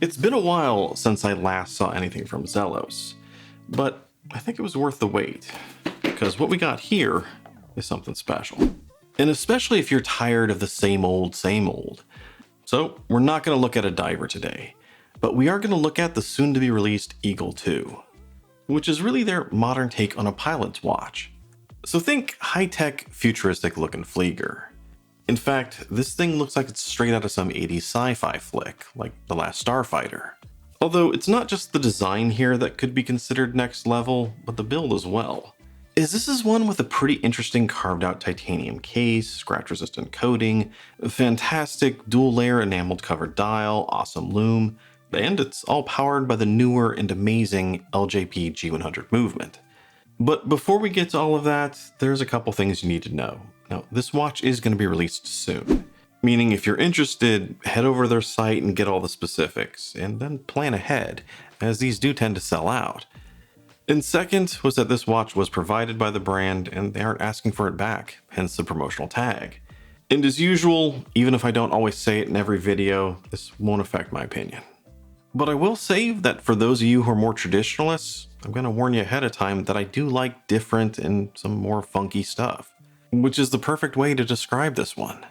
It's been a while since I last saw anything from Zelos, but I think it was worth the wait, because what we got here is something special. And especially if you're tired of the same old, same old. So we're not going to look at a diver today, but we are going to look at the soon-to-be released Eagle 2, which is really their modern take on a pilot's watch. So think high-tech, futuristic-looking Flieger. In fact, this thing looks like it's straight out of some 80s sci-fi flick, like The Last Starfighter. Although it's not just the design here that could be considered next level, but the build as well. This is one with a pretty interesting carved out titanium case, scratch resistant coating, a fantastic dual layer enameled covered dial, awesome LUME, and it's all powered by the newer and amazing LJP G100 movement. But before we get to all of that, there's a couple things you need to know. Now, this watch is going to be released soon, meaning if you're interested, head over to their site and get all the specifics, and then plan ahead, as these do tend to sell out. And second was that this watch was provided by the brand and they aren't asking for it back, hence the promotional tag. And as usual, even if I don't always say it in every video, this won't affect my opinion. But I will say that for those of you who are more traditionalists, I'm going to warn you ahead of time that I do like different and some more funky stuff, which is the perfect way to describe this one.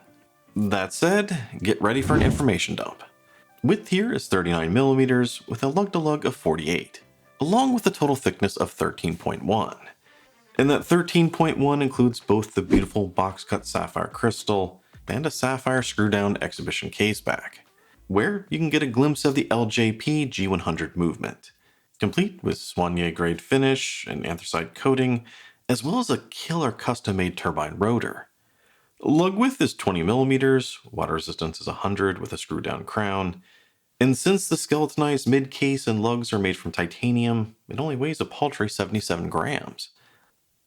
That said, get ready for an information dump. Width here is 39mm with a lug-to-lug of 48, along with a total thickness of 13.1. And that 13.1 includes both the beautiful box-cut sapphire crystal and a sapphire screw-down exhibition case back, where you can get a glimpse of the LJP G100 movement, complete with Soigné grade finish and anthracite coating, as well as a killer custom-made turbine rotor. Lug width is 20mm, water resistance is 100 with a screw-down crown, and since the skeletonized mid-case and lugs are made from titanium, it only weighs a paltry 77 grams.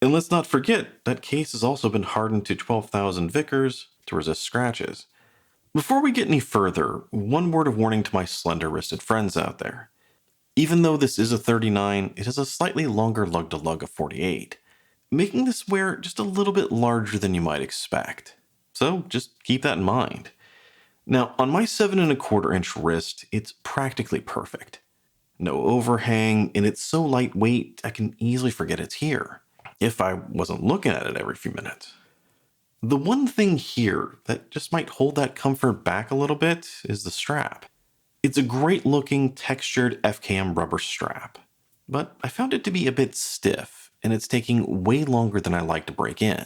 And let's not forget, that case has also been hardened to 12,000 Vickers to resist scratches. Before we get any further, one word of warning to my slender-wristed friends out there. Even though this is a 39, it has a slightly longer lug-to-lug of 48, making this wear just a little bit larger than you might expect. So just keep that in mind. Now, on my 7¼ inch wrist, it's practically perfect. No overhang, and it's so lightweight I can easily forget it's here, if I wasn't looking at it every few minutes. The one thing here that just might hold that comfort back a little bit is the strap. It's a great looking textured FKM rubber strap, but I found it to be a bit stiff and it's taking way longer than I like to break in.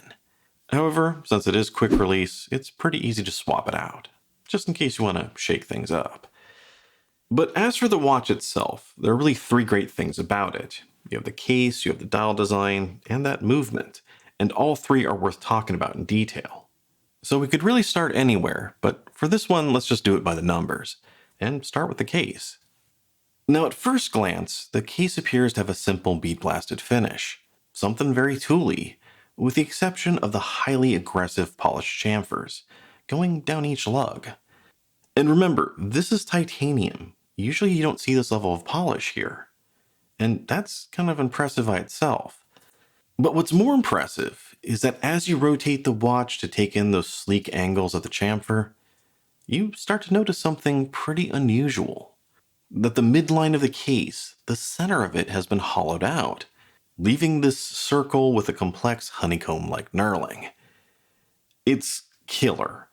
However, since it is quick release, it's pretty easy to swap it out, just in case you want to shake things up. But as for the watch itself, there are really three great things about it. You have the case, you have the dial design, and that movement. And all three are worth talking about in detail. So we could really start anywhere, but for this one, let's just do it by the numbers, and start with the case. Now at first glance, the case appears to have a simple bead-blasted finish, something very tooly, with the exception of the highly aggressive polished chamfers, going down each lug. And remember, this is titanium. Usually you don't see this level of polish here. And that's kind of impressive by itself. But what's more impressive is that as you rotate the watch to take in those sleek angles of the chamfer, you start to notice something pretty unusual. That the midline of the case, the center of it has been hollowed out, leaving this circle with a complex honeycomb-like knurling. It's killer.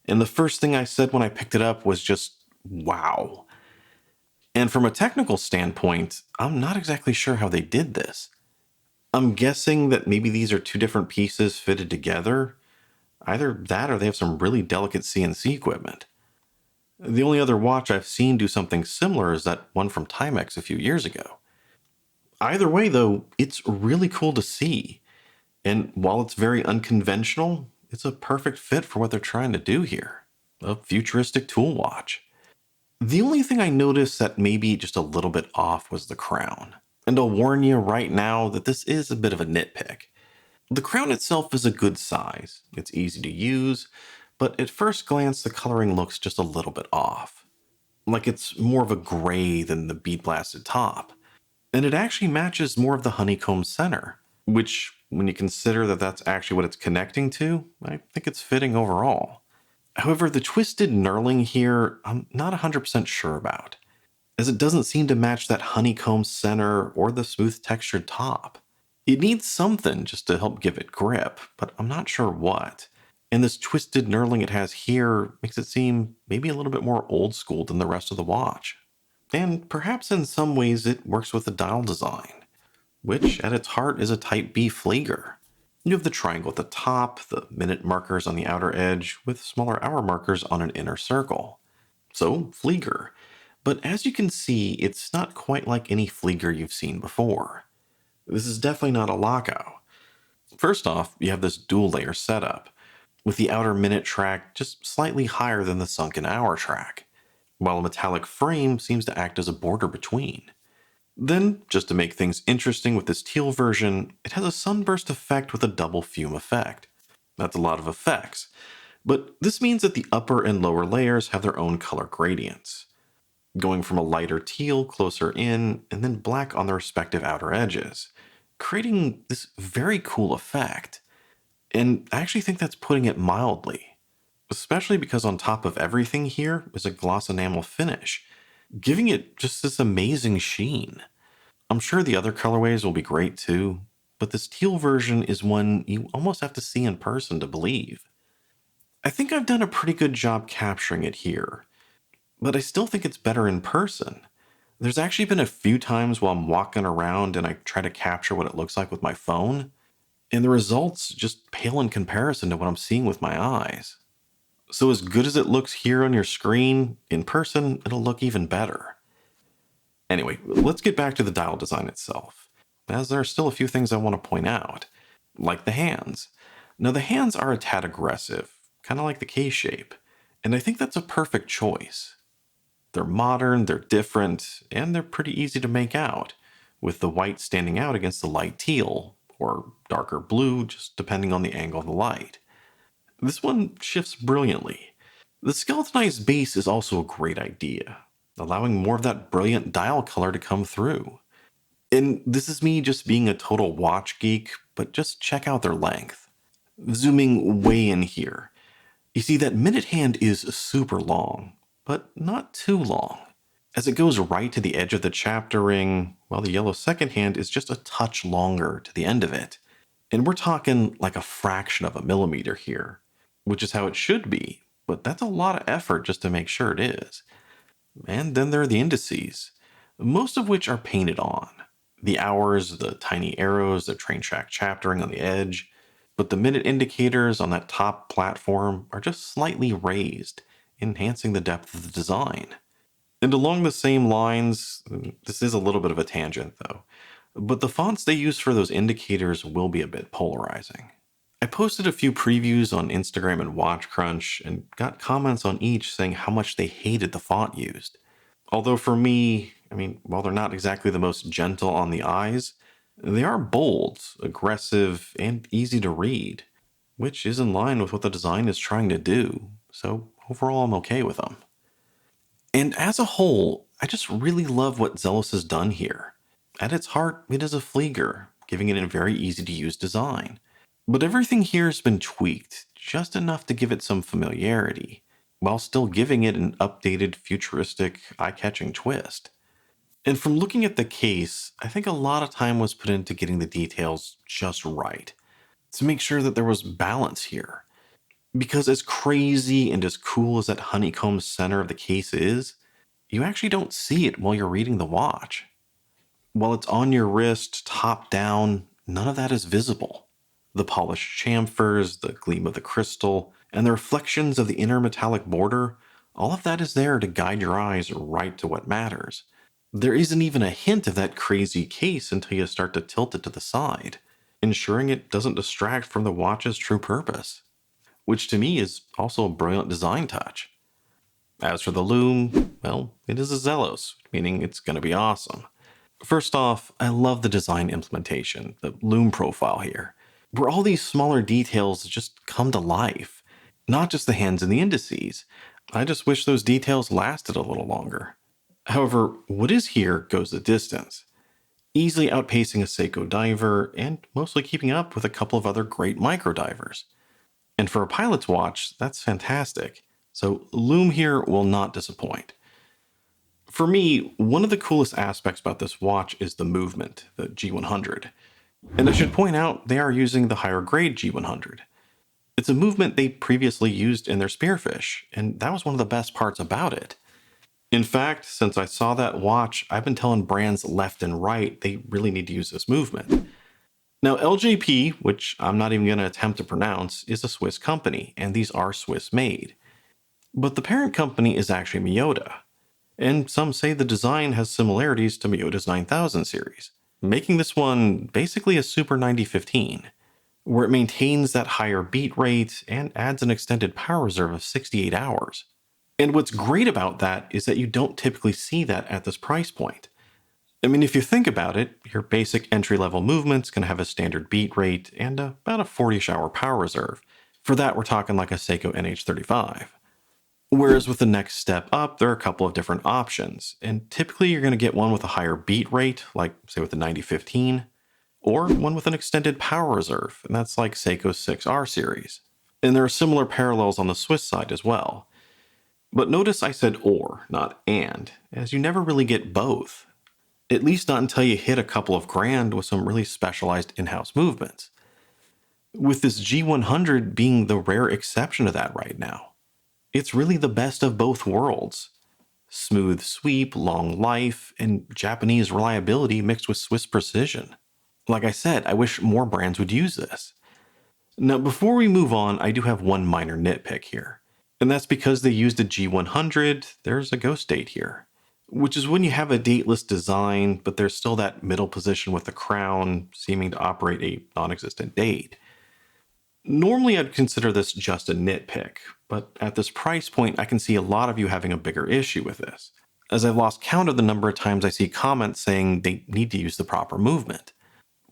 And the first thing I said when I picked it up was just, wow. And from a technical standpoint, I'm not exactly sure how they did this. I'm guessing that maybe these are two different pieces fitted together. Either that or they have some really delicate CNC equipment. The only other watch I've seen do something similar is that one from Timex a few years ago. Either way though, it's really cool to see. And while it's very unconventional, it's a perfect fit for what they're trying to do here. A futuristic tool watch. The only thing I noticed that may be just a little bit off was the crown. And I'll warn you right now that this is a bit of a nitpick. The crown itself is a good size. It's easy to use, but at first glance the coloring looks just a little bit off. Like it's more of a gray than the bead-blasted top. And it actually matches more of the honeycomb center, which, when you consider that that's actually what it's connecting to, I think it's fitting overall. However, the twisted knurling here, I'm not 100% sure about. as it doesn't seem to match that honeycomb center or the smooth textured top. It needs something just to help give it grip, but I'm not sure what. And this twisted knurling it has here makes it seem maybe a little bit more old school than the rest of the watch. And perhaps in some ways it works with the dial design, which at its heart is a Type B Flieger. You have the triangle at the top, the minute markers on the outer edge, with smaller hour markers on an inner circle. So, Flieger. But as you can see, it's not quite like any Flieger you've seen before. This is definitely not a Laco. First off, you have this dual layer setup, with the outer minute track just slightly higher than the sunken hour track, while a metallic frame seems to act as a border between. Then, just to make things interesting with this teal version, it has a sunburst effect with a double fume effect. That's a lot of effects, but this means that the upper and lower layers have their own color gradients, going from a lighter teal closer in and then black on the respective outer edges, creating this very cool effect. And I actually think that's putting it mildly, especially because on top of everything here is a gloss enamel finish, giving it just this amazing sheen. I'm sure the other colorways will be great too, but this teal version is one you almost have to see in person to believe. I think I've done a pretty good job capturing it here, but I still think it's better in person. There's actually been a few times while I'm walking around and I try to capture what it looks like with my phone, and the results just pale in comparison to what I'm seeing with my eyes. So, as good as it looks here on your screen, in person, it'll look even better. Anyway, let's get back to the dial design itself, as there are still a few things I want to point out, like the hands. Now, the hands are a tad aggressive, kind of like the K shape, and I think that's a perfect choice. They're modern, they're different, and they're pretty easy to make out, with the white standing out against the light teal, or darker blue, just depending on the angle of the light. This one shifts brilliantly. The skeletonized base is also a great idea, allowing more of that brilliant dial color to come through. And this is me just being a total watch geek, but just check out their length. Zooming way in here, you see that minute hand is super long, but not too long, as it goes right to the edge of the chapter ring, while the yellow second hand is just a touch longer to the end of it. And we're talking like a fraction of a millimeter here, which is how it should be, but that's a lot of effort just to make sure it is. And then there are the indices, most of which are painted on. The hours, the tiny arrows, the train track chaptering on the edge, but the minute indicators on that top platform are just slightly raised, enhancing the depth of the design. And along the same lines, this is a little bit of a tangent though, but the fonts they use for those indicators will be a bit polarizing. I posted a few previews on Instagram and Watch Crunch and got comments on each saying how much they hated the font used. Although for me, while they're not exactly the most gentle on the eyes, they are bold, aggressive, and easy to read, which is in line with what the design is trying to do, so overall I'm okay with them. And as a whole, I just really love what Zelos has done here. At its heart, it is a Flieger, giving it a very easy to use design. But everything here has been tweaked, just enough to give it some familiarity, while still giving it an updated, futuristic, eye-catching twist. And from looking at the case, I think a lot of time was put into getting the details just right, to make sure that there was balance here. Because as crazy and as cool as that honeycomb center of the case is, you actually don't see it while you're reading the watch. While it's on your wrist, top down, none of that is visible. The polished chamfers, the gleam of the crystal, and the reflections of the inner metallic border, all of that is there to guide your eyes right to what matters. There isn't even a hint of that crazy case until you start to tilt it to the side, ensuring it doesn't distract from the watch's true purpose, which to me is also a brilliant design touch. As for the LUME, well, it is a Zelos, meaning it's going to be awesome. First off, I love the design implementation, the LUME profile here, where all these smaller details just come to life. Not just the hands and the indices. I just wish those details lasted a little longer. However, what is here goes the distance, easily outpacing a Seiko diver and mostly keeping up with a couple of other great micro divers. And for a pilot's watch, that's fantastic. So LUME here will not disappoint. For me, one of the coolest aspects about this watch is the movement, the G100. And I should point out they are using the higher grade G100. It's a movement they previously used in their Spearfish, and that was one of the best parts about it. In fact, since I saw that watch, I've been telling brands left and right they really need to use this movement. Now, LJP, which I'm not even going to attempt to pronounce, is a Swiss company, and these are Swiss made. But the parent company is actually Miyota, and some say the design has similarities to Miyota's 9000 series, making this one basically a Super 9015, where it maintains that higher beat rate and adds an extended power reserve of 68 hours. And what's great about that is that you don't typically see that at this price point. I mean, if you think about it, your basic entry-level movement's going to have a standard beat rate and about a 40-ish hour power reserve. For that, we're talking like a Seiko NH35. Whereas with the next step up, there are a couple of different options, and typically you're going to get one with a higher beat rate, like say with the 9015, or one with an extended power reserve, and that's like Seiko's 6R series. And there are similar parallels on the Swiss side as well. But notice I said or, not and, as you never really get both. At least not until you hit a couple of grand with some really specialized in-house movements. With this G100 being the rare exception to that right now. It's really the best of both worlds. Smooth sweep, long life, and Japanese reliability mixed with Swiss precision. Like I said, I wish more brands would use this. Now, before we move on, I do have one minor nitpick here. And that's because they used a G100, there's a ghost date here. Which is when you have a dateless design, but there's still that middle position with the crown seeming to operate a non-existent date. Normally I'd consider this just a nitpick, but at this price point I can see a lot of you having a bigger issue with this, as I've lost count of the number of times I see comments saying they need to use the proper movement.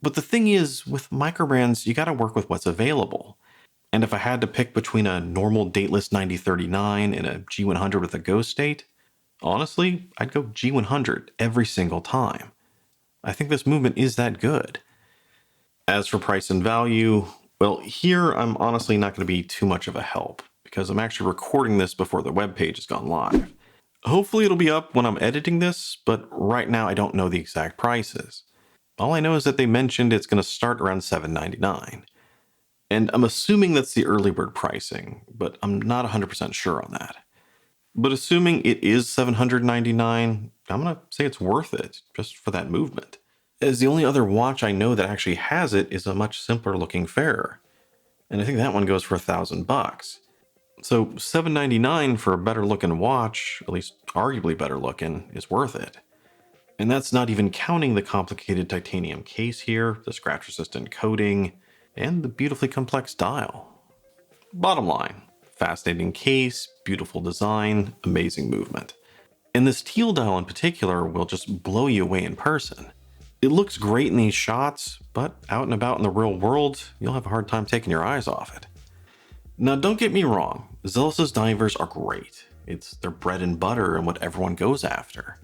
But the thing is, with microbrands, you gotta work with what's available. And if I had to pick between a normal dateless 9039 and a G100 with a ghost date, honestly, I'd go G100 every single time. I think this movement is that good. As for price and value, well, here I'm honestly not going to be too much of a help, because I'm actually recording this before the webpage has gone live. Hopefully it'll be up when I'm editing this, but right now I don't know the exact prices. All I know is that they mentioned it's going to start around $799. And I'm assuming that's the early bird pricing, but I'm not 100% sure on that. But assuming it is $799, I'm going to say it's worth it, just for that movement. As the only other watch I know that actually has it is a much simpler looking Farer. And I think that one goes for $1,000. So $799 for a better looking watch, at least arguably better looking, is worth it. And that's not even counting the complicated titanium case here, the scratch resistant coating, and the beautifully complex dial. Bottom line, fascinating case, beautiful design, amazing movement. And this teal dial in particular will just blow you away in person. It looks great in these shots, but out and about in the real world, you'll have a hard time taking your eyes off it. Now don't get me wrong, Zelos' divers are great. It's their bread and butter and what everyone goes after.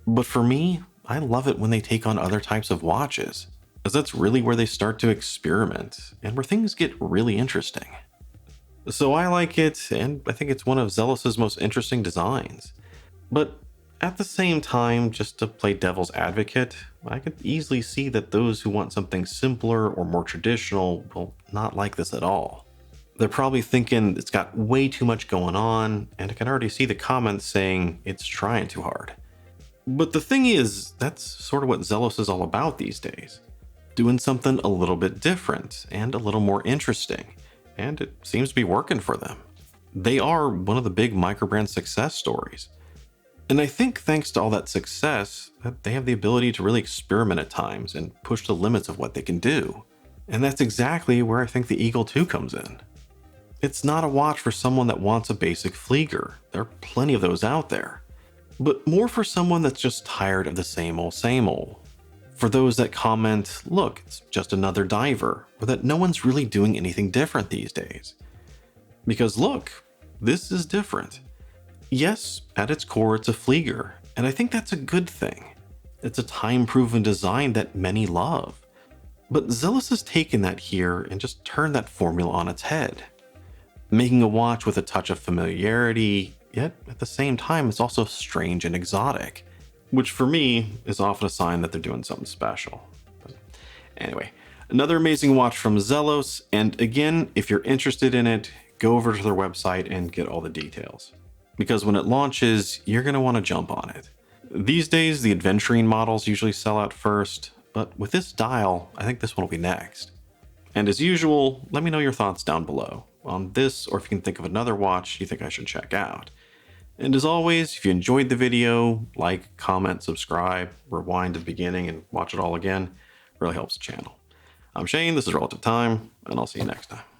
But for me, I love it when they take on other types of watches, as that's really where they start to experiment, and where things get really interesting. So I like it, and I think it's one of Zelos' most interesting designs. But at the same time, just to play devil's advocate, I could easily see that those who want something simpler or more traditional will not like this at all. They're probably thinking it's got way too much going on, and I can already see the comments saying it's trying too hard. But the thing is, that's sort of what Zelos is all about these days. Doing something a little bit different and a little more interesting, and it seems to be working for them. They are one of the big microbrand success stories. And I think thanks to all that success, that they have the ability to really experiment at times and push the limits of what they can do. And that's exactly where I think the Eagle 2 comes in. It's not a watch for someone that wants a basic Flieger. There are plenty of those out there. But more for someone that's just tired of the same old same old. For those that comment, look, it's just another diver, or that no one's really doing anything different these days. Because look, this is different. Yes, at its core it's a Flieger, and I think that's a good thing. It's a time-proven design that many love. But Zelos has taken that here and just turned that formula on its head. Making a watch with a touch of familiarity, yet at the same time it's also strange and exotic. which for me is often a sign that they're doing something special. Anyway, another amazing watch from Zelos, and again, if you're interested in it, go over to their website and get all the details. Because when it launches, you're going to want to jump on it. These days, the adventuring models usually sell out first, but with this dial, I think this one will be next. And as usual, let me know your thoughts down below on this, or if you can think of another watch you think I should check out. And as always, if you enjoyed the video, like, comment, subscribe, rewind to the beginning and watch it all again. It really helps the channel. I'm Shane, this is Relative Time, and I'll see you next time.